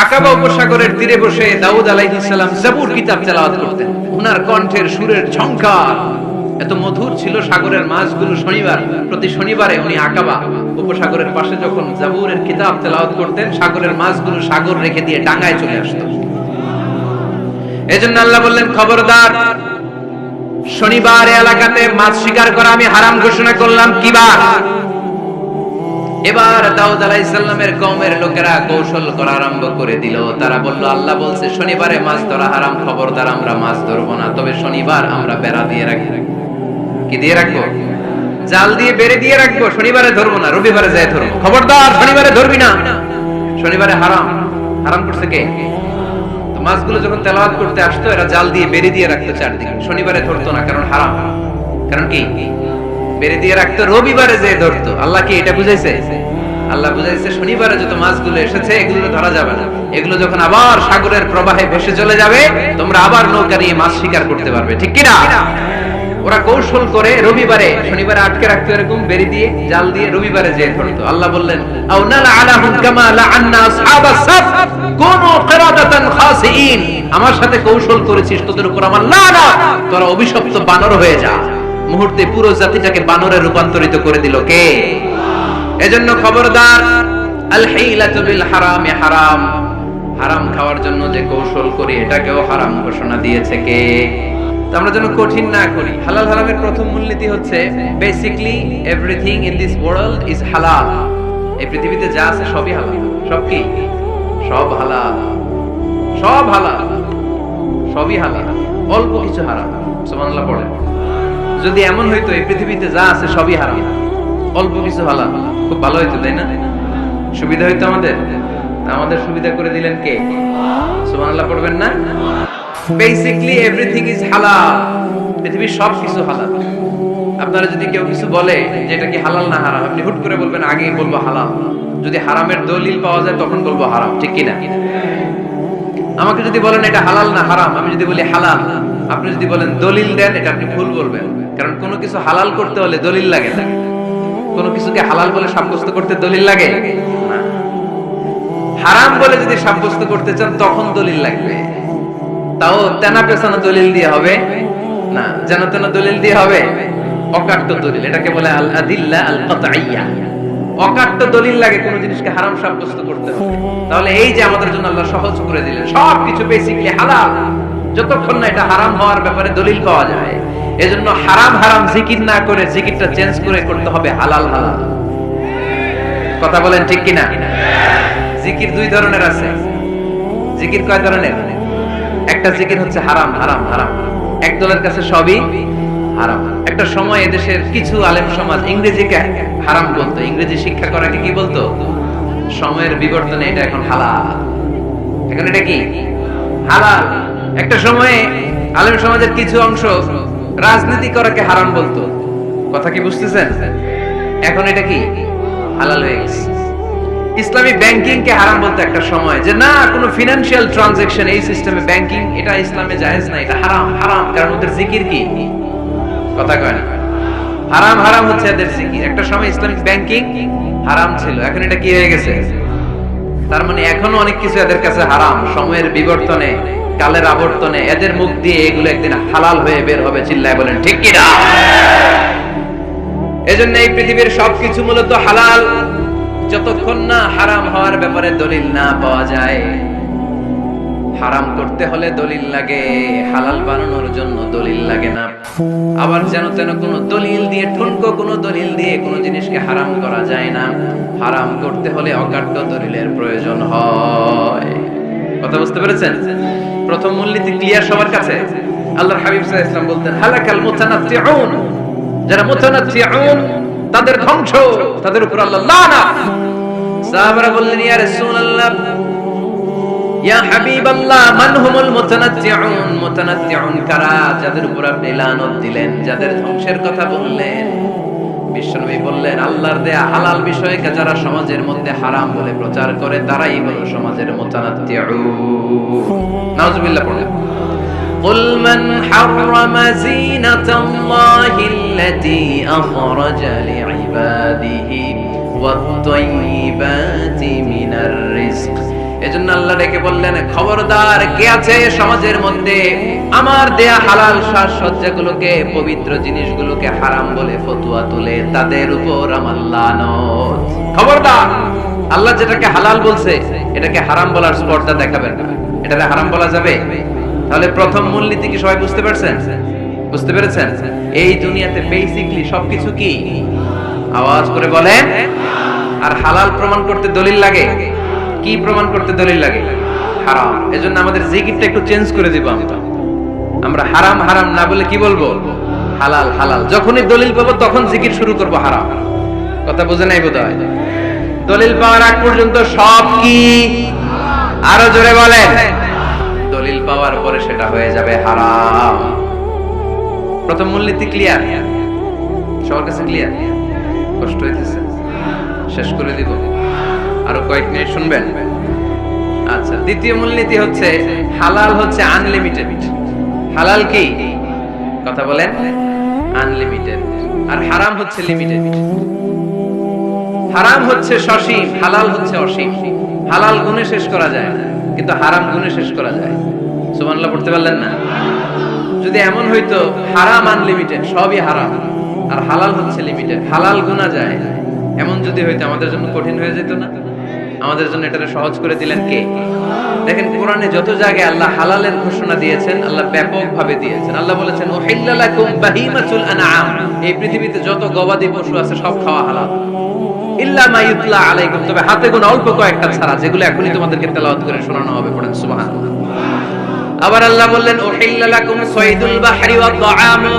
আকাবা উপসাগরের তীরে বসে দাউদ আলাইহিস সালাম জাবুর কিতাব তেলাওয়াত করতেন। উনার কণ্ঠের সুরের ঝংকার এত মধুর ছিল, সাগরের মাছগুলো প্রতি শনিবারে উনি আকাবা উপসাগরের পাশে যখন জাবুরের কিতাব তেলাওয়াত করতেন, সাগরের মাছগুলো সাগর রেখে দিয়ে ডাঙায় চলে আসতো। এজন্য আল্লাহ বললেন, খবরদার, শনিবার এলাকাতে মাছ শিকার করা আমি হারাম ঘোষণা করলাম। কিবার এবার দাউদ আলাইহিস সালামের কওমের লোকেরা কৌশল করা আরম্ভ করে দিল। তারা বলল, আল্লাহ বলছে শনিবারে মাছ ধরা হারাম, খবরদার আমরা মাছ ধরবো না, তবে শনিবার আমরা বেড়া দিয়ে রাখবো। কি দিয়ে রাখবো? জাল দিয়ে বেড়ে দিয়ে রাখবো। শনিবারে ধরবো না, রবিবারে যাই ধরবো। খবরদার শনিবারে ধরবি না, শনিবারে হারাম। হারাম করছে কে? তো মাছগুলো যখন তেলাওয়াত করতে আসতো, এরা জাল দিয়ে বেড়ে দিয়ে রাখতো চারদিকে, শনিবারে ধরতো না, কারণ হারাম। কারণ কি? বেড়ে দিয়ে রাখতো, রবিবারে যে ধরতো। আল্লাহ কি এটা বুঝাইছে? আল্লাহ বুঝাইছে শনিবারে যত মাছগুলো এসেছে এগুলো ধরা যাবে না, এগুলো যখন আবার সাগরের প্রবাহে ভেসে চলে যাবে, তোমরা আবার নৌকা নিয়ে মাছ শিকার করতে পারবে। ঠিক কি না? ওরা কৌশল করে রবিবারে, শনিবারে আটকে রাখতো, এরকম বেড়ে দিয়ে জাল দিয়ে রবিবারে যে ধরতো। আল্লাহ বললেন, আও নালআনাহুম কামা লাআন্না আসহাবাস সাফ কুনু কিরাদাতান খাসিইন। আমার সাথে কৌশল করেছিস, তোদের উপর আমার লানত, তোরা অভিশপ্ত বানর হয়ে যা। মুহূর্তে পুরো জাতিটাকে বানরে রূপান্তরিত করে দিল কে? এজন্য খবরদার, আল হিলাতু বিল হারামি হারাম। হারাম খাওয়ার জন্য যে কৌশল করি এটাকেও হারাম ঘোষণা দিয়েছে কে? তো আমরা যেন কঠিন না করি। হালাল হারামের প্রথম মূলনীতি হচ্ছে basically everything in this world is হালাল। এই পৃথিবীতে যা আছে সবই হালাল। সব কি? সব হালাল। সব হালাল, সবই হালাল, অল্প কিছু হারাম। সুবহানাল্লাহ পড়েন। যদি এমন হইতো এই পৃথিবীতে যা আছে সবই হারাম, অল্প কিছু হালাল, খুব ভালো হইতো, তাই না? সুবিধা হইতো আমাদের। আমাদের সুবিধা করে দিলেন কে? সুবহানাল্লাহ পড়বেন না? বেসিক্যালি এভরিথিং ইজ হালাল। পৃথিবীর সব কিছু হালাল। আপনারা যদি কেউ কিছু বলে যে এটা কি হালাল না হারাম, আপনি হুট করে বলবেন আগেই বলবো হালাল। যদি হারামের দলিল পাওয়া যায় তখন বলবো হারাম। ঠিক কি না? আমাকে যদি বলেন এটা হালাল না হারাম, আমি যদি বলি হালাল, আপনি যদি বলেন দলিল দেন, এটা আপনি ভুল বলবেন। কারণ কোনো কিছু হালাল করতে হলে দলিল লাগে না। কোনো কিছুকে হালাল বলে সাব্যস্ত করতে দলিল লাগে না। হারাম বলে যদি সাব্যস্ত করতে চান তখন দলিল লাগবে, তাও তেনা পেছানো দলিল দিয়ে হবে না, যেন তেন দলিল দিয়ে হবে, অকাট্য দলিল। এটাকে বলে আল আদিল্লা আল কাতঈয়া। অকাট্য দলিল লাগে কোনো জিনিসকে হারাম সাব্যস্ত করতে হবে। তাহলে এই যে আমাদের জন্য আল্লাহ সহজ করে দিলেন, সবকিছু বেসিক্যালি হালাল যতক্ষণ না এটা হারাম হওয়ার ব্যাপারে দলিল পাওয়া যায়। এজন্য হারাম হারাম জিকির না করে জিকিরটা চেঞ্জ করে করতে হবে হালাল হালাল। কথা বলেন ঠিক কিনা? জিকির দুই ধরনের আছে। জিকির কয় ধরনের? একটা জিকির হচ্ছে হারাম হারাম হারাম, একদলের কাছে সবই হারাম। একটা সময় এদেশের কিছু আলেম সমাজ ইংরেজিকে হারাম বলতো, ইংরেজি শিক্ষা করাকে কি বলতো? সময়ের বিবর্তনে এটা এখন হালাল। এখন এটা কি হালাল। একটা সময়ে আলেম সমাজের কিছু অংশ রাজনীতি করাকে হারাম বলতো। কথা কি বুঝতেছেন? এখন এটা কি হালাল হয়ে গেছে। ইসলামী ব্যাংকিং কে হারাম বলতে একটা সময়, যে না কোনো ফিনান্সিয়াল ট্রানজাকশন এই সিস্টেমে ব্যাংকিং এটা ইসলামে জায়েজ না, এটা হারাম হারাম। কারণ ওদের জিকির কি? কথা কয় না? হারাম হারাম হচ্ছে এদের জিকির। একটা সময় ইসলামিক ব্যাংকিং হারাম ছিল, এখন এটা কি হয়ে গেছে? তার মানে এখনো অনেক কিছু এদের কাছে হারাম। সময়ের বিবর্তনে, কালের আবর্তনে এদের মুখ দিয়ে এগুলো একদিন হালাল হয়ে বের হবে। চিল্লায় বলেন ঠিক কি না? এজন্য এই পৃথিবীর সবকিছু মূলত হালাল যতক্ষণ না হারাম হওয়ার ব্যাপারে দলিল না পাওয়া যায়। হারাম করতে হলে দলিল লাগে, হালাল বানানোর জন্য দলিল লাগে না। আবার যেন তেন কোনো দলিল দিয়ে, ঠুনকো কোনো দলিল দিয়ে কোনো জিনিসকে হারাম করা যায় না। হারাম করতে হলে অকাট্য দলিলের প্রয়োজন হয়। কথা বুঝতে পেরেছেন? প্রথম মূলনীতি ক্লিয়ার সবার কাছে? আল্লাহর হাবিব সাল্লাল্লাহু আলাইহি ওয়াসাল্লাম বলতেন, হালাকাল মুতানাত্তিউন। যারা মুতানাত্তিউন তাদের ধ্বংস, তাদের উপর আল্লাহ লানত। সাহাবারা বললেন, ইয়া রাসূলুল্লাহ, ইয়া হাবিবাল্লাহ, মান হুমুল মুতানাত্তিউন? মুতানাত্তিউন কারা? যাদের উপর আপনি লানত দিলেন, যাদের ধ্বংসের কথা বললেন। বিশ্বনবী বললেন, আল্লাহর দেয়া হালাল বিষয়কে যারা সমাজের মধ্যে হারাম বলে প্রচার করে তারাই হলো সমাজের মুতানাত্তিউন। নাউজুবিল্লাহ পড়লেন। قل من حرم زينة الله التي أخرج لعباده والطيبات من الرزق এজন্য আল্লাহ ডেকে বললেন, খবরদার, কে আছে সমাজের মধ্যে আমার দেয়া হালাল সাজসজ্জাগুলোকে, পবিত্র জিনিসগুলোকে হারাম বলে ফতোয়া তুলে, তাদের উপর আমার লানত। খবরদার, আল্লাহ যেটাকে হালাল বলছে এটাকে হারাম বলার স্পর্ধা দেখাবেন না। এটাকে হারাম বলা যাবে? তাহলে প্রথম মূলনীতি কি সবাই বুঝতে পারছেন? বুঝতে পেরেছেন? এই দুনিয়াতে বেসিকলি সবকিছু কি? আওয়াজ করে বলেন। আর হালাল প্রমাণ করতে দলিল লাগে। কি প্রমাণ করতে দলিল লাগে? হারাম। এজন্য আমাদের জিকিরটা একটু চেঞ্জ করে দিব। আমরা হারাম হারাম না বলে কি বলবো? হালাল হালাল। যখনই দলিল পাবো তখন জিকির শুরু করব হারাম। কথা বুঝে নাই বোধহয়? দলিল পাওয়ার আগ পর্যন্ত সব কি? আরো জোরে বলেন। দলিল পাওয়ার পরে সেটা হয়ে যাবে হারাম। প্রথম মূলনীতি ক্লিয়ার? সবার কাছে ক্লিয়ার? কষ্ট হইতেছে? শেষ করে দিব, আরো কয়েক মিনিট শুনবেন? আচ্ছা, দ্বিতীয় মূলনীতি হচ্ছে হালাল হচ্ছে আনলিমিটেড। হালাল কি? কথা বলেন। আনলিমিটেড। আর হারাম হচ্ছে লিমিটেড। হারাম হচ্ছে সসীম, হালাল হচ্ছে অসীম। হালাল গুণে শেষ করা যায় না, কিন্তু হারাম গুণে শেষ করা যায়। সুবহানাল্লাহ পড়তে পারলেন না? যদি এমন হইতো হারাম আনলিমিটেড, সবই হারাম, আর হালাল হচ্ছে লিমিটেড, হালাল গুণা যায়, এমন যদি হইতো আমাদের জন্য কঠিন হয়ে যেত না? আমাদের জন্য এটাকে সহজ করে দিলেন কে? দেখেন, কোরআনে যত জায়গায় আল্লাহ হালালের ঘোষণা দিয়েছেন, আল্লাহ ব্যাপকভাবে দিয়েছেন। আল্লাহ বলেছেন, উহিল্লা লাকুম বাহিমাতুল আনআম, এই পৃথিবীতে যত গবাদি পশু আছে সব খাওয়া হালাল, ইল্লা মা ইউতলা আলাইকুম, তবে হাতে গোনা অল্প কয়েকটা ছাড়া, যেগুলো এখনই তোমাদেরকে তেলাওয়াত করে শোনানো হবে। পড়েন সুবহানাল্লাহ। আবার আল্লাহ বললেন, উহিল্লা লাকুম সাইদুল বাহরি ওয়া তাআমু,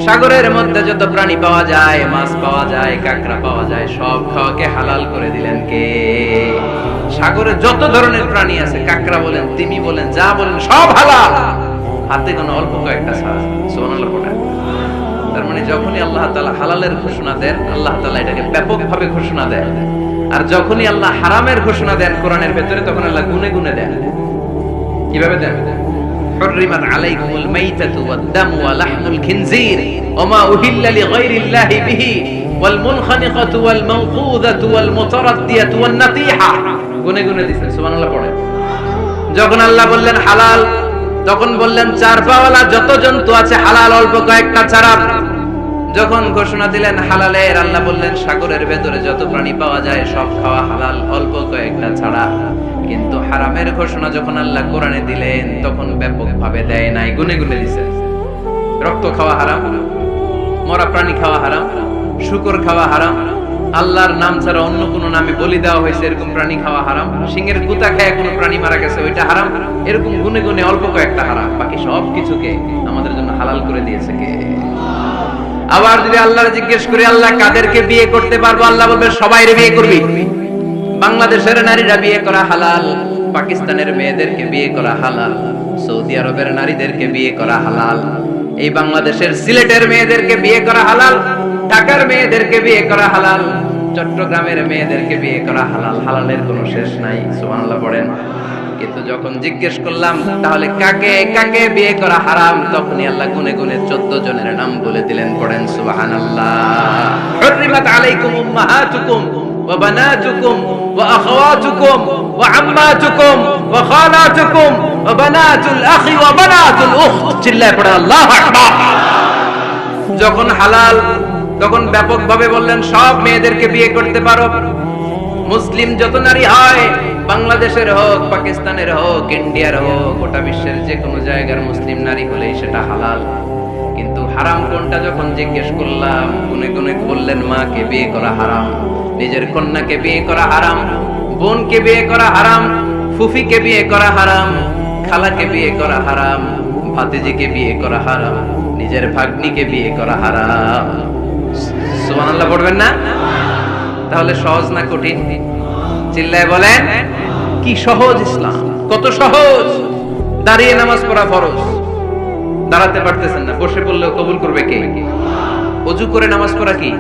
সাগরের মধ্যে যত প্রাণী পাওয়া যায়, মাছ পাওয়া যায়, কাঁকড়া পাওয়া যায়, সব খাওয়াকে হালাল করে দিলেন কে? সাগরে যত ধরনের প্রাণী আছে, কাঁকড়া বলেন, তিমি বলেন, যা বলেন, সব হালাল, হাতে গোনা অল্প কয়েকটা ছাড়া। সুবহানাল্লাহ পড়েন। তার মানে যখনই আল্লাহ তাআলা হালালের ঘোষণা দেন, আল্লাহ তাআলা এটাকে ব্যাপকভাবে ঘোষণা দেন। আর যখনই আল্লাহ হারামের ঘোষণা দেন কোরআনের ভেতরে, তখন আল্লাহ গুনে গুনে দেন। কিভাবে দেন? حرمت عليكم الميتة والدم ولحم الخنزير وما أهل لغير الله به والمنخنقة والموقوذة والمتردية والنطيحة, গুনে গুনে দিয়েছেন। সুবহানাল্লাহ পড়েন। যখন আল্লাহ বললেন হালাল, তখন বললেন চার পাওয়ালা যত জন্তু আছে হালাল, অল্প কয়েকটা ছাড়া। যখন ঘোষণা দিলেন হালালের, আল্লাহ বললেন সাগরের ভেতরে যত প্রাণী পাওয়া যায় সব খাওয়া হালাল, অল্প কয়েকটা ছাড়া। কিন্তু হারামের ঘোষণা যখন আল্লাহ কোরআনে দিলেন, তখন ব্যাপকভাবে দেয় নাই, গুনে গুনে দিয়েছেন। রক্ত খাওয়া হারাম, মরা প্রাণী খাওয়া হারাম, শূকর খাওয়া হারাম, আল্লাহর নাম ছাড়া অন্য কোন নামে বলি দেওয়া হয়েছে এরকম প্রাণী খাওয়া হারাম, সিংহের গুতা খেয়ে কোনো প্রাণী মারা গেছে ওইটা হারাম। এরকম গুনে গুনে অল্প কয়েকটা হারাম, বাকি সব কিছুকে আমাদের জন্য হালাল করে দিয়েছে কে? আবার যদি আল্লাহর জিজ্ঞেস করি আল্লাহ কাদেরকে বিয়ে করতে পারবো, আল্লাহ বলবে সবাইরে বিয়ে করবি। বাংলাদেশের নারীরা বিয়ে করা হালাল, পাকিস্তানের মেয়েদেরকে বিয়ে করা হালাল, সৌদি আরবের নারীদেরকে বিয়ে করা হালাল, এই বাংলাদেশের সিলেটের মেয়েদেরকে বিয়ে করা হালাল, ঢাকার মেয়েদেরকে বিয়ে করা হালাল, চট্টগ্রামের মেয়েদেরকে বিয়ে করা হালাল। হালালের কোনো শেষ নাই। সুবহানাল্লাহ পড়েন। কিন্তু যখন জিজ্ঞেস করলাম তাহলে কাকে কাকে বিয়ে করা হারাম, তখনই আল্লাহ গুনে গুনে 14 জনের নাম বলে দিলেন। পড়েন সুবহানাল্লাহ। হুররিমাত আলাইকুম উম্মাহাতুকুম ওয়া বানাতুকুম ওয়া আখাওয়াতুকুম ওয়া আম্মাতুকুম ওয়া খালাতুকুম ওয়া বানাতুল আখি ওয়া বানাতুল উখত। চিল্লায় পড়েন আল্লাহু আকবার। যখন হালাল, তখন ব্যাপকভাবে বললেন সব মেয়েদেরকে বিয়ে করতে পারো। মুসলিম যত নারী হয়, বাংলাদেশের হোক, পাকিস্তানের হোক, ইন্ডিয়ার হোক, গোটা বিশ্বের যে কোনো জায়গার মুসলিম নারী হলেই সেটা হালাল। কিন্তু হারাম কোনটা যখন জিজ্ঞেস করলাম, গুনে গুনে বললেন মাকে বিয়ে করা হারাম, নিজের কন্যাকে বিয়ে করা হারাম, বোনকে বিয়ে করা হারাম, ফুফিকে বিয়ে করা হারাম, খালাকে বিয়ে করা হারাম, ভাতিজিকে বিয়ে করা হারাম, নিজের ভাগ্নিকে বিয়ে করা হারাম। সুবহানাল্লাহ পড়বেন না? তাহলে সহজ না কঠিন? চিল্লায় বলেন। কি সহজ ইসলাম, কত সহজ। দাঁড়িয়ে নামাজ পড়া ফরজ, দাঁড়াতে পারতেছেন না, বসে পড়লেও কবুল করবে কে? ওযু করে নামাজ পড়া কি?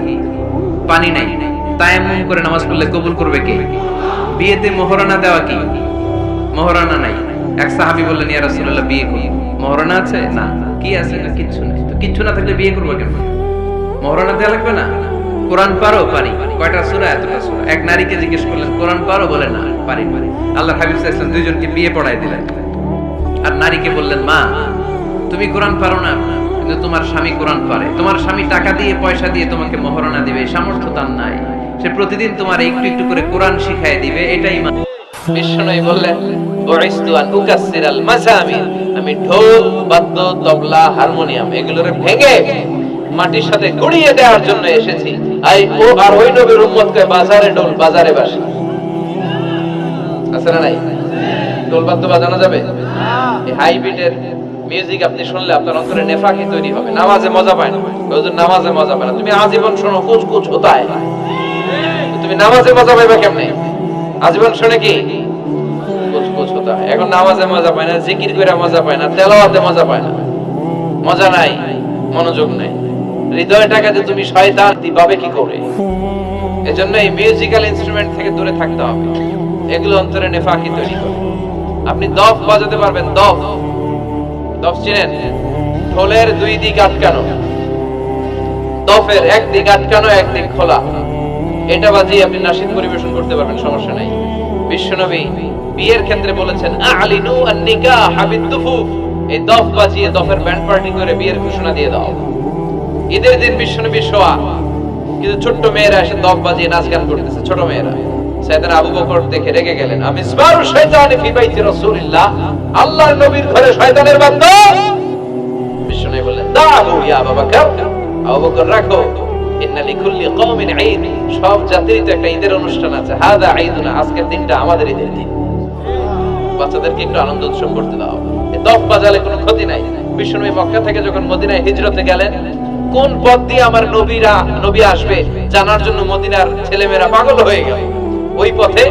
পানি নাই, তায়াম্মুম করে নামাজ পড়লে কবুল করবে কে? বিয়েতে মোহরানা দেওয়া কি? মোহরানা নাই। এক সাহাবী বললেন, ইয়া রাসূলুল্লাহ বিয়ে করব, মোহরানা আছে? না। কি আছে? না কিচ্ছু নাই। তো কিচ্ছু না থাকলে বিয়ে করব কেন? মোহরানা দেওয়া লাগবে না? কোরআন পারো? পারি। কয়টা সূরা? এতটা সূরা। এক নারীকে জিজ্ঞেস করলেন কোরআন পারো? বলে না, পারি। আল্লাহর হাবিব সাল্লাল্লাহু আলাইহি ওয়াসাল্লাম দুইজনকে বিয়ে পড়ায় দিলেন। আর নারীকে বললেন, মা তুমি কোরআন পারো না, কিন্তু তোমার স্বামী কোরআন পারে। তোমার স্বামী টাকা দিয়ে পয়সা দিয়ে তোমাকে মহারণা দিবে, সামর্থ্য তার নাই। সে প্রতিদিন তোমার একটু একটু করে কোরআন শিখায় দিবে, এটাই মা। বিশ্বনবী বললেন, বুইস্তু আন উকাসসিরাল মাযামির, আমি ঢোল, বাদ্য, তবলা, হারমোনিয়াম এগুলোরে ভেঙে মাটির সাথে গড়িয়ে দেওয়ার জন্য এসেছি। আর ওই নবীর উম্মতকে বাজারে ঢোল, বাজারে বাঁশি। আছে না নাই? ঢোল বাদ্য বাজানো যাবে? এই হাই বিটের মিউজিক আপনি শুনলে আপনার অন্তরে নেফাকি তৈরি হবে। নামাজে মজা পায় না, হুজুর নামাজে মজা পায় না। তুমি আজীবন শোনো কুছ কুছ হোতা है, তুমি নামাজে মজা পাইবা কেমনে? আজীবন শুনে কি কুছ কুছ হোতা है। এখন নামাজে মজা পায় না, জিকির করে মজা পায় না, তেলাওয়াতে মজা পায় না, মজা নাই, মনোযোগ নাই। হৃদয়টাকে যে তুমি শয়তান দিবাবে কি করে? এজন্য এই মিউজিক্যাল ইনস্ট্রুমেন্ট থেকে দূরে থাকতে হবে। এগুলো অন্তরে নেফাকি তৈরি করে। আপনি দফ বাজাতে পারবেন? দফ, দফ চিনেন? ঢোলের দুই দিক আটকানো, দফের এক দিক আটকানো, এক দিক খোলা। এটা বাজিয়ে আপনি নাশিদ পরিবেশন করতে পারবেন, সমস্যা নাই। বিশ্বনবী বিয়ের ক্ষেত্রে বলেছেন, আলিনু আন-নিকাহ বিদ-দুফুফ, এই দফ বাজিয়ে দফের ব্যান্ড পার্টি করে বিয়ের ঘোষণা দিয়ে দাও। ঈদের দিন বিশ্বনবী শোয়া, কিন্তু ছোট্ট মেয়েরা এসে দফ বাজিয়ে নাচ গান করতেছে, ছোট মেয়েরা। সাইয়েদনা আবু বকর দেখে রেগে গেলেন, আমিসবারু শাইতানি ফি বাইতি রাসূলিল্লাহ, আল্লাহর নবীর ঘরে শয়তানের বাদ্য। বিশ্বনবী বললেন, দাহু ইয়া আবু বকর, আবু বকর রাখো, ইন্না লিকুল্লি কওমিন ঈদ, সব জাতির তো একটা ঈদের অনুষ্ঠান আছে। হাদা ঈদুনা, আজকের দিনটা আমাদের ঈদের দিন, বাচ্চাদেরকে একটু আনন্দ উৎসব করতে দাও। এই দফ বাজালে কোনো ক্ষতি নাই। বিশ্বনবী মক্কা থেকে যখন মদিনায় হিজরতে গেলেন, কোন পথ দিয়ে আমার নবী আসবে জানার জন্য মদিনার ছেলেমেয়েরা পাগল হয়ে গেল। ওই পথে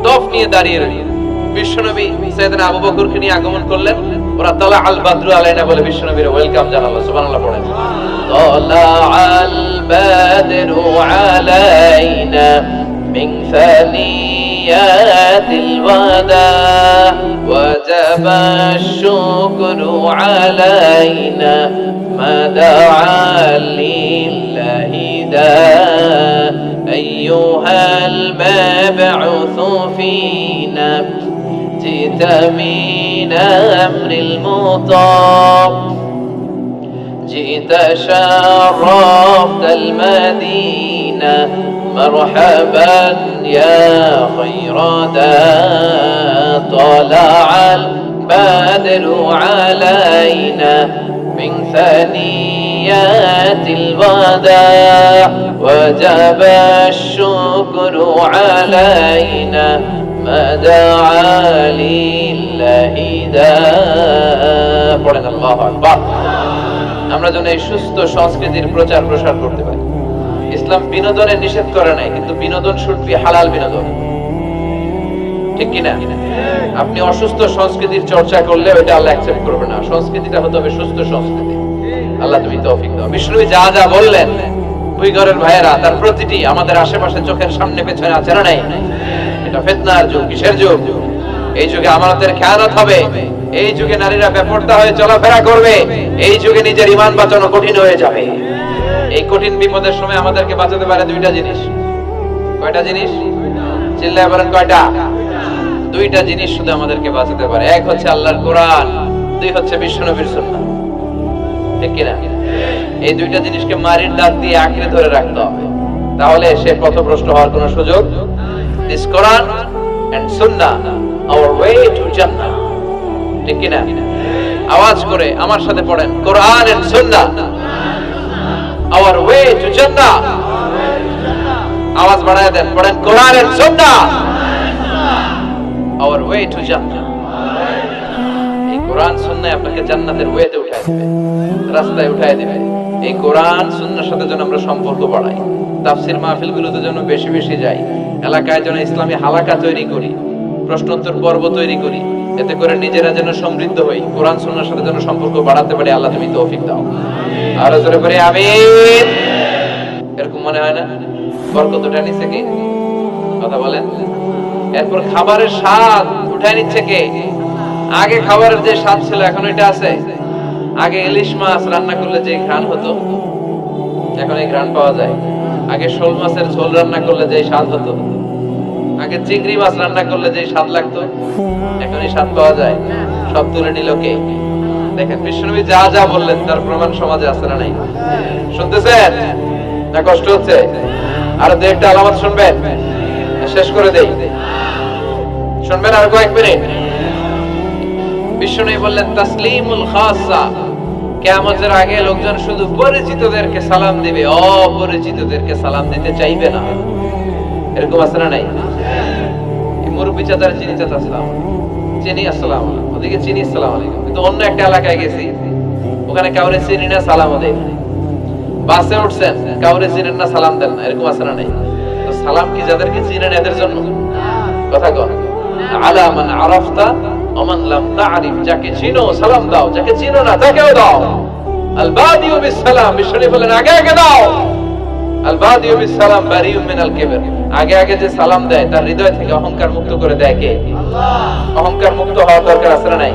দফ নিয়ে দাঁড়িয়ে রইল। বিশ্বনবী সাইয়েদনা আবু বকরকে নিয়ে আগমন করলেন। ওরা তালা আল বাদরু আলাইনা বলে বিশ্বনবীর ওয়েলকাম জানালো। সুবহানাল্লাহ পড়েন। তালা আল বাদরু আলাইনা মিন সানিয়াতিল ওয়াদা ওয়াজাবা আশ-শুকরু আলাইনা মা দাআ লিল্লাহি দা أيها المبعوث فينا جئت من أمر المطاع جئت شرفت المدينة مرحبا يا خير داع طلع البدر علينا من ثنيات الوداع وجب الشكر علينا ما دعا لله داع পড়েন আল্লাহু আকবার। আমরা যেন এই সুস্থ সংস্কৃতির প্রচার প্রসার করতে পারি। ইসলাম বিনোদনের নিষেধ করে নাই, কিন্তু বিনোদন শুড বি হালাল বিনোদন, ঠিক কি না? আপনি অসুস্থ সংস্কৃতির চর্চা করলে ওটা আল্লাহ অ্যাকসেপ্ট করবে না। সংস্কৃতিটা হতে হবে সুস্থ সংস্কৃতি। আল্লাহ তুমি তৌফিক দাও। বিষ্ণু যা যা বললেন, ওই ঘরের ভাইয়েরা, তার প্রতিটি আমাদের আশেপাশে চোখের সামনে পেছনে আছে না নাই? এটা ফিতনার যুগ। কিসের যুগ? এই যুগে আমানতের খেয়ানত হবে, এই যুগে নারীরা বেপরদা হয়ে চলাফেরা করবে, এই যুগে নিজের ঈমান বাঁচানো কঠিন হয়ে যাবে। এই কঠিন বিপদের সময় আমাদেরকে বাঁচাতে পারে দুইটা জিনিস। কয়টা জিনিস? চিল্লায় বলেন কয়টা? দুইটা জিনিস শুধু আমাদেরকে বাঁচাতে পারে। এক হচ্ছে আল্লাহর কোরআন, দুই হচ্ছে বিশ্বনবীর সুন্নাহ, ঠিক কি না? এই দুইটা জিনিসকে মারির দাঁত দিয়ে আঁকড়ে ধরে রাখতে হবে, তাহলে সে পথভ্রষ্ট হওয়ার কোনো সুযোগ। This Quran and Sunnah hour way to জান্নাহ, ঠিক কি না? আওয়াজ করে আমার সাথে পড়েন, কোরআন and Sunnah hour way to জান্নাহ। আওয়াজ বাড়ায় দেন, পড়েন, কোরআন and Sunnah hour way to জান্নাহ। এই কোরআন সুন্নাহ আপনাকে জান্নাতের ওয়েতে উঠায় দিবে, রাস্তায় উঠায় দিবে। এই কোরআন সুন্নাহর সাথে যেন আমরা সম্পর্ক বাড়াই, তাফসীর মাহফিলগুলোতে যেন বেশি বেশি যাই, এলাকায় যেন ইসলামী হালাকা তৈরি করি, প্রশ্নোত্তর পর্ব তৈরি করি, এতে করে নিজেরা যেন সমৃদ্ধ হই, কোরআন সুন্নাহর সাথে যেন সম্পর্ক বাড়াতে পারি। আল্লাহ তুমি তৌফিক দাও। আর জোরে করে আমিন। এরকম মনে হয় না বরকত উঠে নিচ্ছে কি? কথা বলেন। এরপর খাবারের স্বাদ উঠায় নিচ্ছে কে? আগে খাবারের যে স্বাদ ছিল এখন এটা আছে? আগে ইলিশ মাছ রান্না করলে যে ঘ্রাণ হতো, এখন এই ঘ্রাণ পাওয়া যায়? আগে শোল মাছের ঝোল রান্না করলে যে স্বাদ হতো, আগে চিংড়ি মাছ রান্না করলে যে স্বাদ লাগতো, এখন এই স্বাদ পাওয়া যায়? সব তুলে নিল কে? দেখেন বিশ্বনবী যা যা বললেন তার প্রমাণ সমাজে আছে না নাই? শুনতেছেন না কষ্ট হচ্ছে? আর দু একটা আলামত শুনবেন, শেষ করে দেই। শুনবেন আর কয়েক মিনিট। বিশ্বনবী বললেন তাসলিমুল খাসা, কিয়ামতের আগে লোকজন শুধু পরিচিতদেরকে সালাম দিবে, অপরিচিতদেরকে সালাম দিতে চাইবে না। এরকম আছে না নাই? এই মুরব্বী চাচার চিনি চাচা আসসালাম, চিনি আসসালাম, ওদিকে চিনি আসসালাম আলাইকুম। কিন্তু অন্য একটা এলাকায় গেছি, ওখানে কাউরে চিনি না, সালাম দেয় না। বাসে উঠছেন, কাউরে চিনেন না, সালাম দেন না। এরকম আছে না নাই? তো সালাম কি যাদেরকে চিনেন এদের জন্য? কথা কন। আলা মান আরাফতা ওয়া মান লাম তা'রিফ, যাকে চিনো সালাম দাও, যাকে চিনো না তাকেও দাও। আল বাদিউ বিস সালাম, বিশ্বনবী বলেন আগে আগে দাও। আল বাদিউ বিস সালাম বারিউম মিনাল কিবর, আগে আগে যে সালাম দেয় তার হৃদয় থেকে অহংকার মুক্ত করে দেয় কে? আল্লাহ। অহংকার মুক্ত হওয়ার দরকার আছে না নাই?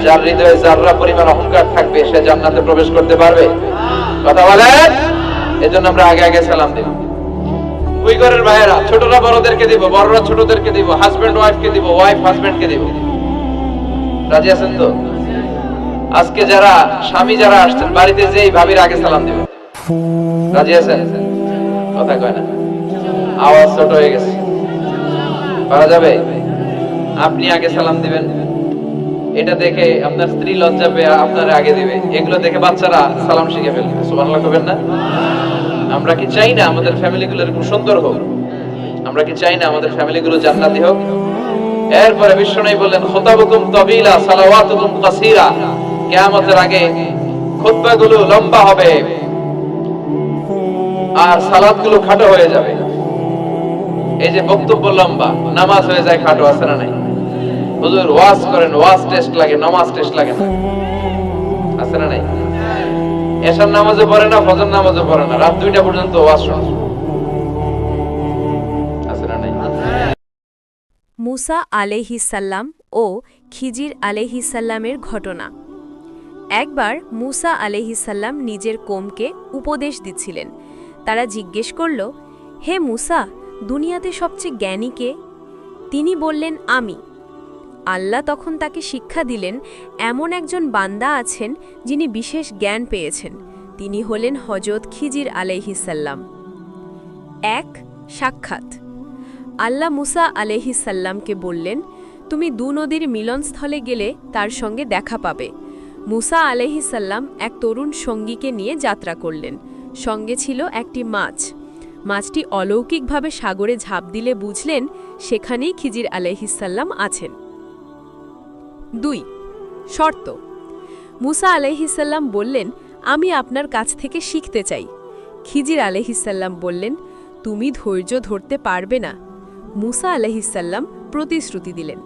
যার হৃদয়ে যাররা পরিমাণ অহংকার থাকবে সে জান্নাতে প্রবেশ করতে পারবে? কথা বলেন। এজন্য আমরা আগে আগে সালাম দেব। ওই ঘরের ভাইয়েরা ছোটরা বড়দেরকে দিব, বড়রা ছোটদেরকে দিব, হাজবেন্ড ওয়াইফকে দিব, ওয়াইফ হাজবেন্ডকে দিব। রাজি আছেন তো? আজকে যারা স্বামী যারা আসছেন বাড়িতে যেই ভাবির আগে সালাম দিবেন। রাজি আছেন? কথা কয় না, আওয়াজ ছোট হয়ে গেছে। পারা যাবে? আপনি আগে সালাম দিবেন, এটা দেখে আপনার স্ত্রী লজ্জা পেয়ে আপনার আগে দিবে। এগুলো দেখে বাচ্চারা সালাম শিখে ফেলবে। সুবহানাল্লাহ কবেন না? আমরা কি চাই না আমাদের ফ্যামিলিগুলো এরকম সুন্দর হোক? আমরা কি চাই না আমাদের ফ্যামিলিগুলো জান্নাতি হোক? এরপরে বিশ্বনবী বললেন খুতাবুকুম তাবিলা সালাওয়াতুকুম কাসীরা, কিয়ামতের আগে খুতবাগুলো লম্বা হবে আর সালাতগুলো খাটো হয়ে যাবে। এই যে বক্তব্য লম্বা, নামাজ হয়ে যায় খাটো, আছে না নাই? হুজুর ওয়াজ করেন, ওয়াজ টেস্ট লাগে, নামাজ টেস্ট লাগে না, আছে না নাই? এশার নামাজও পড়ে না, ফজর নামাজও পড়ে না, রাত 2টা পর্যন্ত ওয়াজ শুনে, আছে না নাই? মুসা আলাইহিস সালাম ও খিজির আলাইহিস সালামের ঘটনা। একবার মুসা আলাইহিস সালাম নিজের কওমকে উপদেশ দিচ্ছিলেন। তারা জিজ্ঞেস করল, হে মুসা, দুনিয়াতে সবচেয়ে জ্ঞানী কে? তিনি বললেন, আমি। আল্লাহ তখন তাকে শিক্ষা দিলেন, এমন একজন বান্দা আছেন যিনি বিশেষ জ্ঞান পেয়েছেন। তিনি হলেন হযরত খিজির আলাইহিস সালাম। এক সাক্ষাৎ। আল্লাহ মুসা আলাইহিস সালামকে বললেন, তুমি দু নদীর মিলনস্থলে গেলে তার সঙ্গে দেখা পাবে। মুসা আলাইহিস সালাম এক তরুণ সঙ্গীকে নিয়ে যাত্রা করলেন। সঙ্গে ছিল একটি মাছ। মাছটি অলৌকিকভাবে সাগরে ঝাঁপ দিলে বুঝলেন সেখানেই খিজির আলাইহিস সালাম আছেন। 2 শর্ত। মুসা আলাইহিস সালাম বললেন, আমি আপনার কাছ থেকে শিখতে চাই। খিজির আলাইহিস সালাম বললেন, তুমি ধৈর্য ধরতে পারবে না। মুসা আলাইহিস সালাম প্রতিশ্রুতি দিলেন।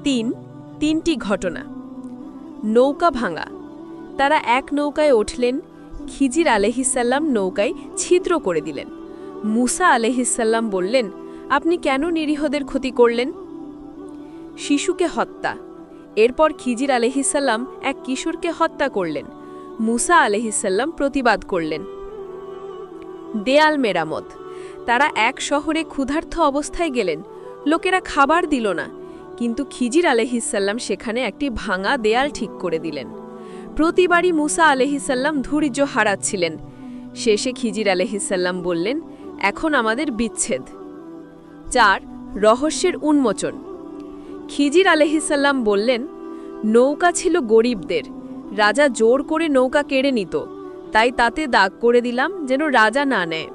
3টি ঘটনা। নৌকা ভাঙা। তারা এক নৌকায় উঠলেন। খিজির আলাইহিস সালাম নৌকায় ছিদ্র করে দিলেন। মুসা আলাইহিস সালাম বললেন, আপনি কেন নিরীহদের ক্ষতি করলেন? শিশুকে হত্যা। এরপর খিজির আলাইহিস সালাম এক কিশোরকে হত্যা করলেন। মুসা আলাইহিস সালাম প্রতিবাদ করলেন। দেয়াল মেরামত। তারা এক শহরে ক্ষুধার্ত অবস্থায় গেলেন। লোকেরা খাবার দিল না, কিন্তু খিজির আলাইহিস সালাম সেখানে একটি ভাঙা দেয়াল ঠিক করে দিলেন। প্রতিবারই মুসা আলাইহিস সালাম ধৈর্য হারাচ্ছিলেন। শেষে খিজির আলাইহিস সালাম বললেন, এখন আমাদের বিচ্ছেদ। 4 রহস্যের উন্মোচন। খিজির আলাইহিস সালাম বললেন, নৌকা ছিল গরিবদের, রাজা জোর করে নৌকা কেড়ে নিত, তাই তাতে দাগ করে দিলাম যেন রাজা না নেয়।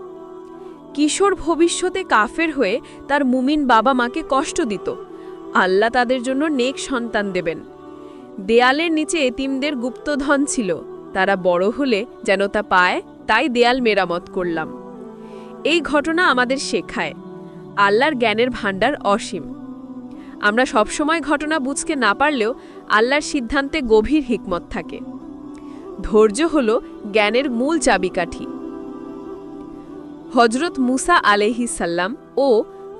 কিশোর ভবিষ্যতে কাফের হয়ে তার মুমিন বাবা মাকে কষ্ট দিত, আল্লাহ তাদের জন্য নেক সন্তান দেবেন। দেয়ালের নিচে এতিমদের গুপ্তধন ছিল, তারা বড় হলে যেন তা পায়, তাই দেয়াল মেরামত করলাম। এই ঘটনা আমাদের শেখায় আল্লাহর জ্ঞানের ভাণ্ডার অসীম। আমরা সবসময় ঘটনা বুঝতে না পারলেও আল্লাহর সিদ্ধান্তে গভীর হিকমত থাকে। ধৈর্য হল জ্ঞানের মূল চাবিকাঠি। হযরত মুসা আলাইহিস সালাম ও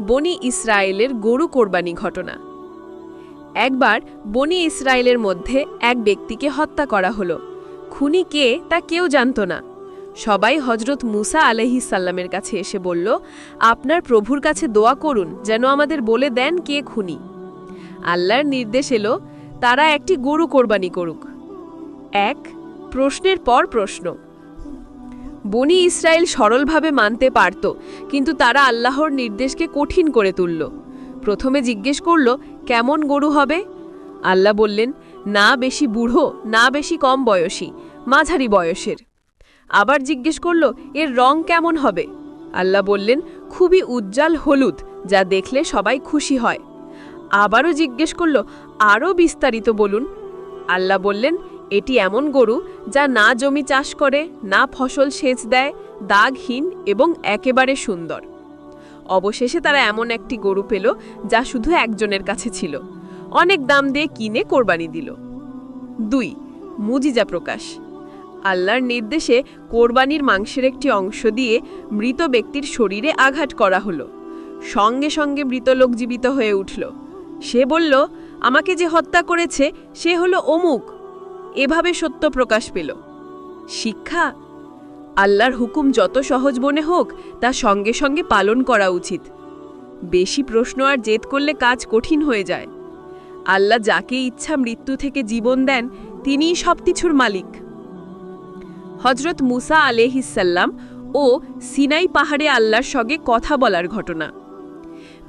বনি ইসরায়েলের গরু কোরবানি ঘটনা। একবার বনি ইসরায়েলের মধ্যে এক ব্যক্তিকে হত্যা করা হলো। খুনি কে তা কেউ জানত না। সবাই হজরত মুসা আলাইহিসসাল্লামের কাছে এসে বলল, আপনার প্রভুর কাছে দোয়া করুন যেন আমাদের বলে দেন কে খুনি। আল্লাহর নির্দেশ এলো তারা একটি গরু কোরবানি করুক। এক প্রশ্নের পর প্রশ্ন। বনি ইসরায়েল সরলভাবে মানতে পারত, কিন্তু তারা আল্লাহর নির্দেশকে কঠিন করে তুলল। প্রথমে জিজ্ঞেস করল, কেমন গরু হবে? আল্লাহ বললেন, না বেশি বুড়ো, না বেশি কম বয়সী, মাঝারি বয়সের। আবার জিজ্ঞেস করল, এর রং কেমন হবে? আল্লাহ বললেন, খুবই উজ্জ্বল হলুদ, যা দেখলে সবাই খুশি হয়। আবারও জিজ্ঞেস করল, আরও বিস্তারিত বলুন। আল্লাহ বললেন, এটি এমন গরু যা না জমি চাষ করে, না ফসল সেচ দেয়, দাগহীন এবং একেবারে সুন্দর। অবশেষে তারা এমন একটি গরু পেল যা শুধু একজনের কাছে ছিল। অনেক দাম দিয়ে কিনে কোরবানি দিল। 2 মুজিজা প্রকাশ। আল্লাহর নির্দেশে কোরবানির মাংসের একটি অংশ দিয়ে মৃত ব্যক্তির শরীরে আঘাত করা হলো। সঙ্গে সঙ্গে মৃত লোক জীবিত হয়ে উঠল। সে বলল, আমাকে যে হত্যা করেছে সে হলো অমুক। এভাবে সত্য প্রকাশ পেল। শিক্ষা: আল্লাহর হুকুম যত সহজ মনে হোক তা সঙ্গে সঙ্গে পালন করা উচিত। বেশি প্রশ্ন আর জেদ করলে কাজ কঠিন হয়ে যায়। আল্লাহ যাকে ইচ্ছা মৃত্যু থেকে জীবন দেন, তিনিই সবকিছুর মালিক। হজরত মুসা আলাইহিসসাল্লাম ও সিনাই পাহাড়ে আল্লাহর সঙ্গে কথা বলার ঘটনা।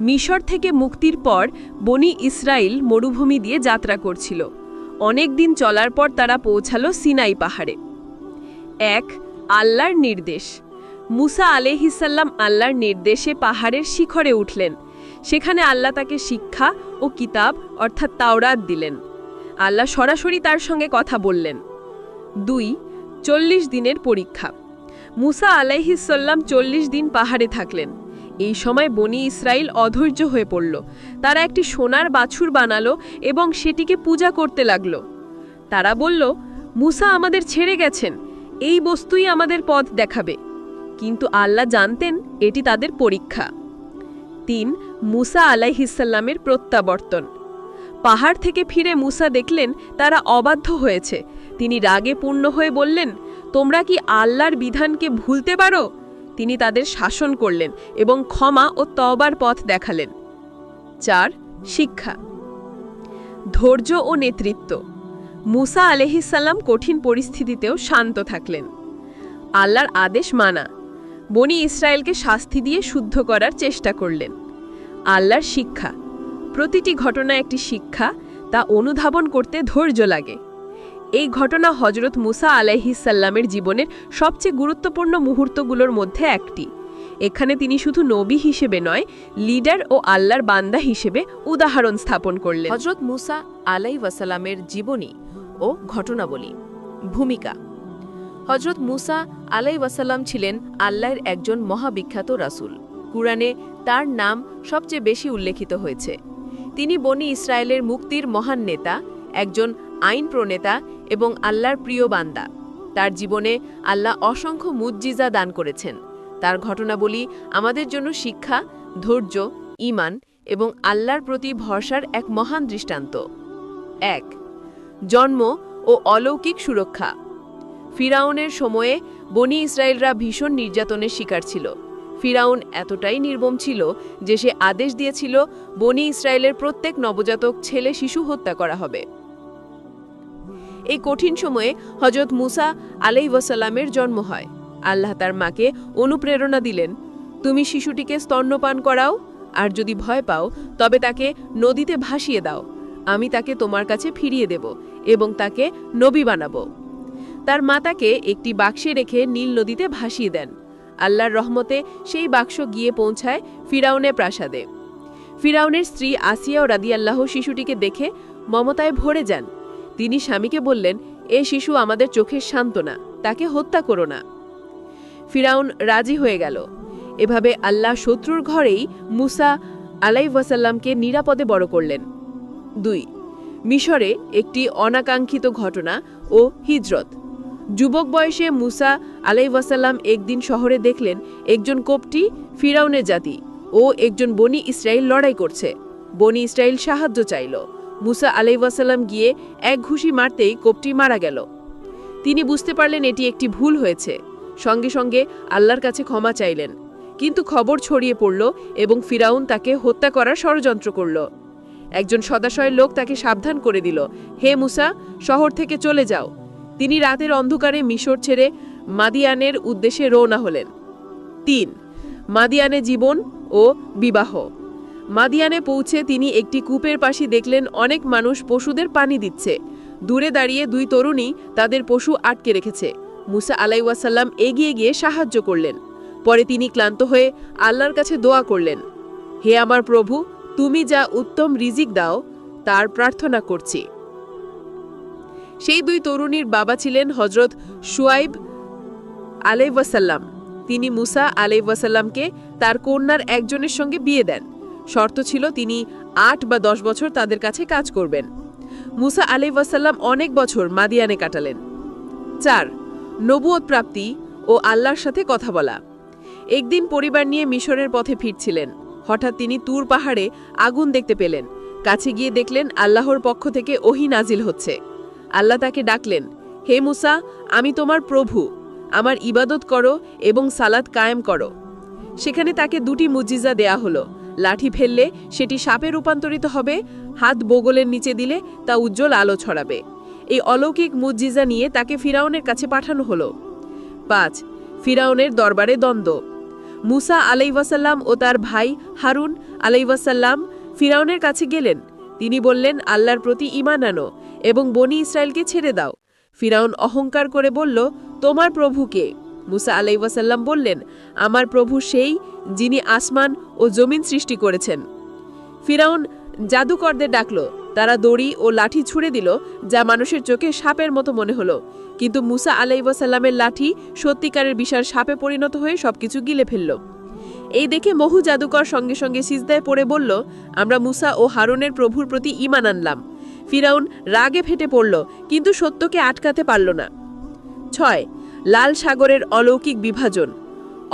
মিশর থেকে মুক্তির পর বনি ইসরাইল মরুভূমি দিয়ে যাত্রা করছিল। অনেক দিন চলার পর তারা পৌঁছালো সিনাই পাহাড়ে। 1 আল্লাহর নির্দেশ। মুসা আলাইহিসসাল্লাম আল্লাহর নির্দেশে পাহাড়ের শিখরে উঠলেন। সেখানে আল্লাহ তাকে শিক্ষা ও কিতাব অর্থাৎ তাওরাত দিলেন। আল্লাহ সরাসরি তার সঙ্গে কথা বললেন। 2 40 দিনের পরীক্ষা। মুসা আলাইহিসসাল্লাম 40 দিন পাহাড়ে থাকলেন। এই সময় বনি ইসরাইল অধৈর্য হয়ে পড়ল। তারা একটি সোনার বাছুর বানালো এবং সেটিকে পূজা করতে লাগল। তারা বলল, মুসা আমাদের ছেড়ে গেছেন, এই বস্তুই আমাদের পথ দেখাবে। কিন্তু আল্লাহ জানতেন এটি তাদের পরীক্ষা। 3 মুসা আলাইহিসসাল্লামের প্রত্যাবর্তন। পাহাড় থেকে ফিরে মুসা দেখলেন তারা অবাধ্য হয়েছে। তিনি রাগে পূর্ণ হয়ে বললেন, তোমরা কি আল্লাহর বিধানকে ভুলতে পারো? তিনি তাদের শাসন করলেন এবং ক্ষমা ও তওবার পথ দেখালেন। 4 শিক্ষা: ধৈর্য ও নেতৃত্ব। মুসা আলাইহিসসালাম কঠিন পরিস্থিতিতেও শান্ত থাকলেন। আল্লাহর আদেশ মানা। বনি ইসরায়েলকে শাস্তি দিয়ে শুদ্ধ করার চেষ্টা করলেন। আল্লাহর শিক্ষা: প্রতিটি ঘটনা একটি শিক্ষা, তা অনুধাবন করতে ধৈর্য লাগে। এই ঘটনা হজরত মুসা আলাইহিসসাল্লামের জীবনের সবচেয়ে গুরুত্বপূর্ণ মুহূর্তগুলোর মধ্যে একটি। এখানে তিনি শুধু নবী হিসেবে নয়, লিডার ও আল্লাহর বান্দা হিসেবে উদাহরণ স্থাপন করলেন। হজরত মুসা আলাইহিসসালামের জীবনী ও ঘটনাবলী। ভূমিকা: হজরত মুসা আলাইহিসসালাম ছিলেন আল্লাহর একজন মহাবিখ্যাত রাসূল। কুরআনে তার নাম সবচেয়ে বেশি উল্লেখিত হয়েছে। তিনি বনি ইসরায়েলের মুক্তির মহান নেতা, একজন আইন প্রণেতা এবং আল্লাহর প্রিয় বান্দা। তার জীবনে আল্লাহ অসংখ্য মুজিজা দান করেছেন। তার ঘটনাবলী আমাদের জন্য শিক্ষা, ধৈর্য, ঈমান এবং আল্লাহর প্রতি ভরসার এক মহান দৃষ্টান্ত। 1 জন্ম ও অলৌকিক সুরক্ষা। ফিরাউনের সময়ে বনি ইসরায়েলরা ভীষণ নির্যাতনের শিকার ছিল। ফিরাউন এতটাই নির্মম ছিল যে সে আদেশ দিয়েছিল বনি ইসরায়েলের প্রত্যেক নবজাতক ছেলে শিশু হত্যা করা হবে। এই কঠিন সময়ে হজরত মুসা আলাইহিসসালামের জন্ম হয়। আল্লাহ তার মাকে অনুপ্রেরণা দিলেন, তুমি শিশুটিকে স্তন্যপান করাও, আর যদি ভয় পাও তবে তাকে নদীতে ভাসিয়ে দাও। আমি তাকে তোমার কাছে ফিরিয়ে দেব এবং তাকে নবী বানাবো। তার মা তাকে একটি বাক্সে রেখে নীল নদীতে ভাসিয়ে দেন। আল্লাহর রহমতে সেই বাক্স গিয়ে পৌঁছায় ফিরাউনের প্রাসাদে। ফিরাউনের স্ত্রী আসিয়া রাদিয়াল্লাহু শিশুটিকে দেখে মমতায় ভরে যান। তিনি স্বামীকে বললেন, এ শিশু আমাদের চোখের সান্ত্বনা, তাকে হত্যা করো না। ফিরাউন রাজি হয়ে গেল। এভাবে আল্লাহ শত্রুর ঘরেই মুসা আলাইহিসসালামকে নিরাপদে বড় করলেন। 2 মিশরে একটি অনাকাঙ্ক্ষিত ঘটনা ও হিজরত। যুবক বয়সে মুসা আলাইহিসসালাম একদিন শহরে দেখলেন একজন কপটি ফিরাউনের জাতি ও একজন বনি ইসরাইল লড়াই করছে। বনি ইসরাইল সাহায্য চাইল। মুসা আলাইহিসসালাম গিয়ে এক ঘুষি মারতেই কপটি মারা গেল। তিনি বুঝতে পারলেন এটি একটি ভুল হয়েছে। সঙ্গে সঙ্গে আল্লাহর কাছে ক্ষমা চাইলেন। কিন্তু খবর ছড়িয়ে পড়ল এবং ফিরাউন তাকে হত্যা করার ষড়যন্ত্র করল। একজন সদাশয় লোক তাকে সাবধান করে দিল, হে মুসা, শহর থেকে চলে যাও। তিনি রাতের অন্ধকারে মিশর ছেড়ে মাদিয়ানের উদ্দেশ্যে রওনা হলেন। ৩. মাদিয়ানে জীবন ও বিবাহ। মাদিয়ানে পৌঁছে তিনি একটি কূপের পাশে দেখলেন অনেক মানুষ পশুদের পানি দিচ্ছে। দূরে দাঁড়িয়ে 2 তরুণী তাদের পশু আটকে রেখেছে। মুসা আলাইহিসসালাম এগিয়ে গিয়ে সাহায্য করলেন। পরে তিনি ক্লান্ত হয়ে আল্লাহর কাছে দোয়া করলেন, হে আমার প্রভু, তুমি যা উত্তম রিজিক দাও তার প্রার্থনা করছি। সেই 2 তরুণীর বাবা ছিলেন হযরত শুআইব আলাইহিসসালাম। তিনি মুসা আলাইহিসসালামকে তার কন্যার একজনের সঙ্গে বিয়ে দেন। শর্ত ছিল তিনি 8 বা 10 বছর তাদের কাছে কাজ করবেন। মুসা আলাইহিসসালাম অনেক বছর মাদিয়ানে কাটালেন। 4. নবুয়ত প্রাপ্তি ও আল্লাহর সাথে কথা বলা। একদিন পরিবার নিয়ে মিশরের পথে ফিরছিলেন। হঠাৎ তিনি তুর পাহাড়ে আগুন দেখতে পেলেন। কাছে গিয়ে দেখলেন আল্লাহর পক্ষ থেকে ওহী নাজিল হচ্ছে। আল্লাহ তাকে ডাকলেন, হে মুসা, আমি তোমার প্রভু, আমার ইবাদত করো এবং সালাত কায়েম করো। সেখানে তাকে 2টি মুজিজা দেয়া হলো। লাঠি ফেললে সেটি সাপে রূপান্তরিত হবে, হাত বগলের নিচে দিলে তা উজ্জ্বল আলো ছড়াবে। এই অলৌকিক মুজিজা নিয়ে তাকে ফিরাউনের কাছে পাঠানো হলো। 5. ফিরাউনের দরবারে দ্বন্দ্ব। মুসা আলাইহিসসালাম ও তার ভাই হারুন আলাইহিসসালাম ফিরাউনের কাছে গেলেন। তিনি বললেন, আল্লাহর প্রতি ঈমান আনো এবং বনি ইসরায়েলকে ছেড়ে দাও। ফিরাউন অহংকার করে বলল, তোমার প্রভু কে? মুসা আলাইহিসসালাম বললেন, আমার প্রভু সেই যিনি আসমান ও জমিন সৃষ্টি করেছেন। ফিরাউন জাদুকরদের ডাকল। তারা দড়ি ও লাঠি ছুঁড়ে দিল, যা মানুষের চোখে সাপের মতো মনে হলো। কিন্তু মুসা আলাইহিসসালামের লাঠি সত্যিকারের বিশাল সাপে পরিণত হয়ে সবকিছু গিলে ফেলল। এই দেখে বহু জাদুকর সঙ্গে সঙ্গে সিজদায় পড়ে বলল, আমরা মুসা ও হারুনের প্রভুর প্রতি ঈমান আনলাম। ফিরাউন রাগে ফেটে পড়ল, কিন্তু সত্যকে আটকাতে পারল না। 6. লাল সাগরের অলৌকিক বিভাজন।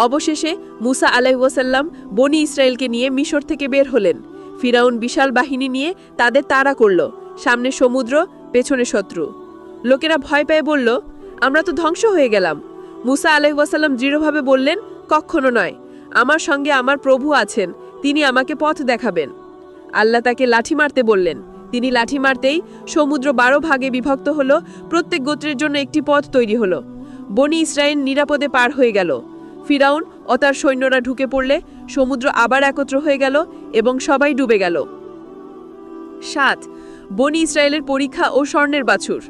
অবশেষে মুসা আলাইহিসসালাম বনি ইসরায়েলকে নিয়ে মিশর থেকে বের হলেন। ফিরাউন বিশাল বাহিনী নিয়ে তাদের তাড়া করল। সামনে সমুদ্র, পেছনে শত্রু। লোকেরা ভয় পেয়ে বলল, আমরা তো ধ্বংস হয়ে গেলাম। মুসা আলাইহিসসালাম দৃঢ়ভাবে বললেন, কখনো নয়, আমার সঙ্গে আমার প্রভু আছেন, তিনি আমাকে পথ দেখাবেন। আল্লাহ তাকে লাঠি মারতে বললেন। তিনি লাঠি মারতেই সমুদ্র 12 ভাগে বিভক্ত হল। প্রত্যেক গোত্রের জন্য একটি পথ তৈরি হল। বনি ইসরায়েল নিরাপদে পার হয়ে গেল। ফিরাউন ও তার সৈন্যরা ঢুকে পড়লে সমুদ্র আবার একত্র হয়ে গেল এবং সবাই ডুবে গেল। 7. বনি ইসরায়েলের পরীক্ষা ও স্বর্ণের বাছুর।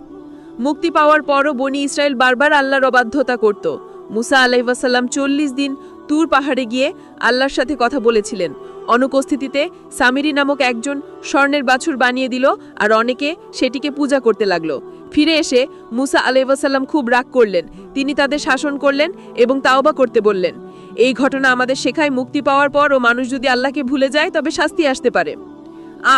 মুক্তি পাওয়ার পরও বনি ইসরায়েল বারবার আল্লাহর অবাধ্যতা করত। মুসা আলাইহিসসালাম 40 দিন তুর পাহাড়ে গিয়ে আল্লাহর সাথে কথা বলেছিলেন। অনুপস্থিতিতে সামিরি নামক একজন স্বর্ণের বাছুর বানিয়ে দিল, আর অনেকে সেটিকে পূজা করতে লাগল। ফিরে এসে মুসা আলাইহিসসালাম খুব রাগ করলেন। তিনি তাদের শাসন করলেন এবং তাওবা করতে বললেন। এই ঘটনা আমাদের শেখায়, মুক্তি পাওয়ার পরও মানুষ যদি আল্লাহকে ভুলে যায় তবে শাস্তি আসতে পারে।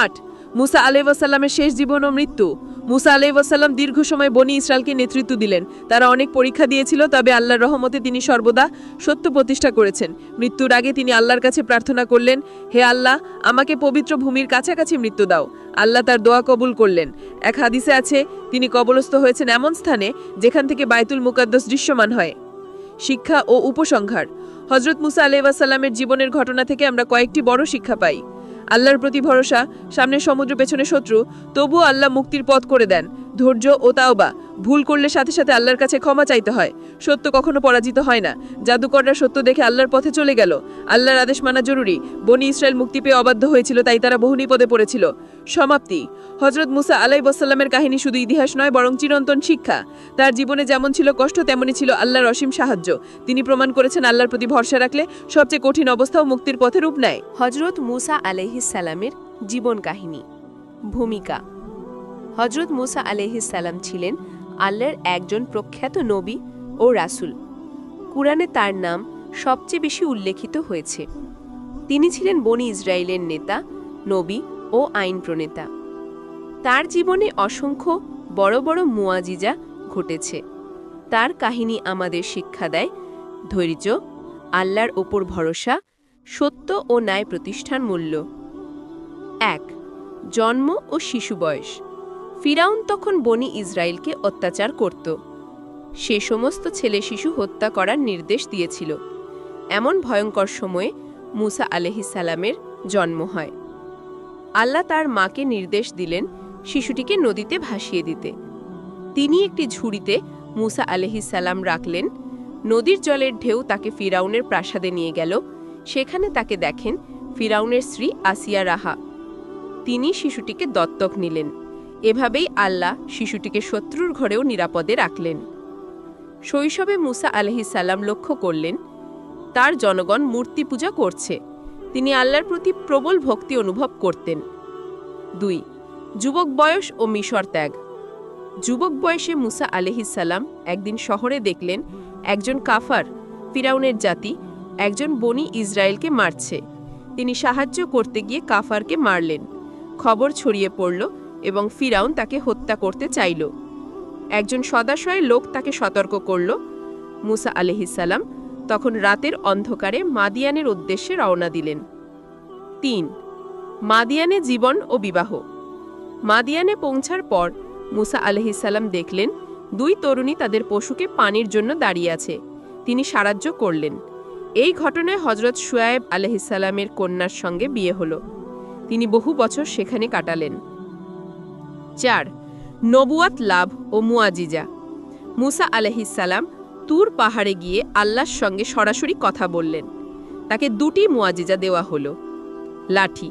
8. মুসা আলাইহিসসালামের শেষ জীবন ও মৃত্যু। মুসা আলাইহিসসালাম দীর্ঘ সময় বনি ইসরায়েলকে নেতৃত্ব দিলেন। তারা অনেক পরীক্ষা দিয়েছিল, তবে আল্লাহর রহমতে তিনি সর্বদা সত্য প্রতিষ্ঠা করেছেন। মৃত্যুর আগে তিনি আল্লাহর কাছে প্রার্থনা করলেন, হে আল্লাহ, আমাকে পবিত্র ভূমির কাছাকাছি মৃত্যু দাও। আল্লাহ তার দোয়া কবুল করলেন। এক হাদিসে আছে, তিনি কবরস্থ হয়েছেন এমন স্থানে যেখান থেকে বাইতুল মুকাদ্দাস দৃশ্যমান হয়। শিক্ষা ও উপসংহার। হযরত মুসা আলাইহিসসালামের জীবনের ঘটনা থেকে আমরা কয়েকটি বড় শিক্ষা পাই। আল্লাহর প্রতি ভরসা, সামনে সমুদ্র, পেছনে শত্রু, তবুও আল্লাহ মুক্তির পথ করে দেন। ধৈর্য ও তাওবা। ভুল করলে সাথে সাথে আল্লাহর কাছে ক্ষমা চাইতে হয়। সত্য কখনো পরাজিত হয় না। জাদুকররা সত্য দেখে আল্লাহর পথে চলে গেল। আল্লাহর আদেশ মানা জরুরি। বনি ইসরায়েল মুক্তি পেয়ে অবাধ্য হয়েছিল, তাই তারা বহু বিপদে পড়েছিল। সমাপ্তি। হযরত মুসা আলাইহিসসালামের কাহিনী শুধু ইতিহাস নয়, বরং চিরন্তন শিক্ষা। তার জীবনে যেমন ছিল কষ্ট, তেমনি ছিল আল্লাহর অসীম সাহায্য। তিনি প্রমাণ করেছেন, আল্লাহর প্রতি ভরসা রাখলে সবচেয়ে কঠিন অবস্থাও মুক্তির পথে রূপ নেয়। হযরত মুসা আলাইহিসসালামের জীবন কাহিনী। ভূমিকা। হযরত মুসা আলাইহিসসালাম ছিলেন আল্লাহর একজন প্রখ্যাত নবী ও রাসূল। কুরআনে তার নাম সবচেয়ে বেশি উল্লেখিত হয়েছে। তিনি ছিলেন বনি ইসরায়েলের নেতা, নবী ও আইন প্রণেতা। তার জীবনে অসংখ্য বড় বড় মুআজিজা ঘটেছে। তার কাহিনী আমাদের শিক্ষা দেয় ধৈর্য, আল্লাহর ওপর ভরসা, সত্য ও ন্যায় প্রতিষ্ঠার মূল্য। 1. জন্ম ও শিশু বয়স। ফিরাউন তখন বনি ইসরায়েলকে অত্যাচার করত। সে সমস্ত ছেলে শিশু হত্যা করার নির্দেশ দিয়েছিল। এমন ভয়ঙ্কর সময়ে মুসা আলাইহিসসালামের জন্ম হয়। আল্লাহ তার মাকে নির্দেশ দিলেন শিশুটিকে নদীতে ভাসিয়ে দিতে। তিনি একটি ঝুড়িতে মুসা আলাইহিসসালাম রাখলেন। নদীর জলের ঢেউ তাকে ফিরাউনের প্রাসাদে নিয়ে গেল। সেখানে তাকে দেখেন ফিরাউনের স্ত্রী আসিয়া রাহা। তিনি শিশুটিকে দত্তক নিলেন। এভাবেই আল্লাহ শিশুটিকে শত্রুর ঘরেও নিরাপদে রাখলেন। শৈশবে মুসা আলাইহিসসালাম লক্ষ্য করলেন তার জনগণ মূর্তি পূজা করছে। তিনি আল্লাহর প্রতি প্রবল ভক্তি অনুভব করতেন। 2. যুবক বয়স ও মিশর ত্যাগ। যুবক বয়সে মুসা আলাইহিসসালাম একদিন শহরে দেখলেন একজন কাফার, ফিরাউনের জাতি, একজন বনি ইসরায়েলকে মারছে। তিনি সাহায্য করতে গিয়ে কাফারকে মারলেন। খবর ছড়িয়ে পড়ল এবং ফিরাউন তাকে হত্যা করতে চাইল। একজন সদাশয় লোক তাকে সতর্ক করল। মুসা আলাইহিসসালাম তখন রাতের অন্ধকারে মাদিয়ানের উদ্দেশ্যে রওনা দিলেন। 3. মাদিয়ানে জীবন ও বিবাহ। মাদিয়ানে পৌঁছার পর মুসা আলাইহিসসালাম দেখলেন 2 তরুণী তাদের পশুকে পানির জন্য দাঁড়িয়ে আছে। তিনি সাহায্য করলেন। এই ঘটনায় হযরত শুআয়ব আলাইহিসসালামের কন্যার সঙ্গে বিয়ে হল। তিনি বহু বছর সেখানে কাটালেন। 4. নবুয়াত লাভ ও মুআজিজা। মুসা আলাইহিসসালাম তুর পাহাড়ে গিয়ে আল্লাহর সঙ্গে সরাসরি কথা বললেন। তাকে 2টি মুআজিজা দেওয়া হলো। লাঠি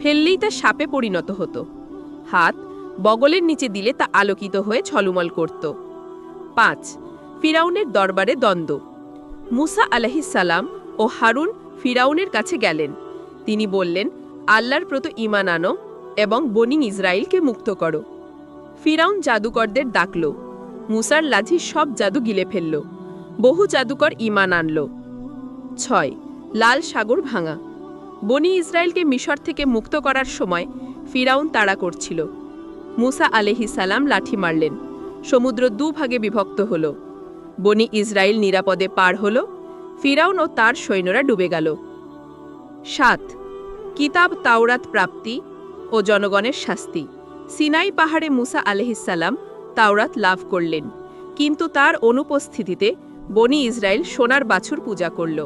ফেললেই তা সাপে পরিণত হতো। হাত বগলের নিচে দিলে তা আলোকিত হয়ে ঝলমল করত। 5. ফিরাউনের দরবারে দ্বন্দ্ব। মুসা আলাইহিসসালাম ও হারুন ফিরাউনের কাছে গেলেন। তিনি বললেন, আল্লাহর প্রতি ঈমান আনো এবং বনি ইসরাইলকে মুক্ত করো। ফিরাউন জাদুকরদের ডাকল। মুসার লাঠি সব জাদু গিলে ফেলল। বহু জাদুকর ঈমান আনল। 6. লাল সাগর ভাঙা। বনি ইসরায়েলকে মিশর থেকে মুক্ত করার সময় ফিরাউন তাড়া করছিল। মুসা আলাইহিসসালাম লাঠি মারলেন। সমুদ্র 2 ভাগে বিভক্ত হল। বনি ইসরায়েল নিরাপদে পার হল। ফিরাউন ও তার সৈন্যরা ডুবে গেল। 7. কিতাব তাওরাত প্রাপ্তি ও জনগণের শাস্তি। সিনাই পাহাড়ে মুসা আলাইহিসসালাম তাওরাত লাভ করলেন, কিন্তু তার অনুপস্থিতিতে বনি ইসরায়েল সোনার বাছুর পূজা করল।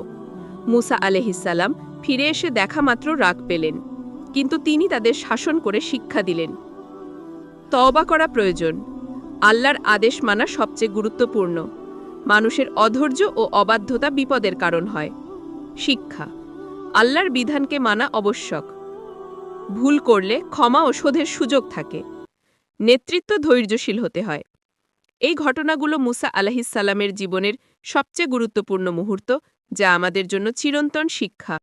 মুসা আলাইহিসসালাম ফিরে এসে দেখা মাত্র রাগ পেলেন, কিন্তু তিনি তাদের শাসন করে শিক্ষা দিলেন। তওবা করা প্রয়োজন। আল্লাহর আদেশ মানা সবচেয়ে গুরুত্বপূর্ণ। মানুষের অধৈর্য ও অবাধ্যতা বিপদের কারণ হয়। শিক্ষা: আল্লাহর বিধানকে মানা আবশ্যক। ভুল করলে ক্ষমা ও শোধের সুযোগ থাকে। নেতৃত্ব ধৈর্যশীল হতে হয়। এই ঘটনাগুলো মুসা আলাইহিসসালামের জীবনের সবচেয়ে গুরুত্বপূর্ণ মুহূর্ত, যা আমাদের জন্য চিরন্তন শিক্ষা।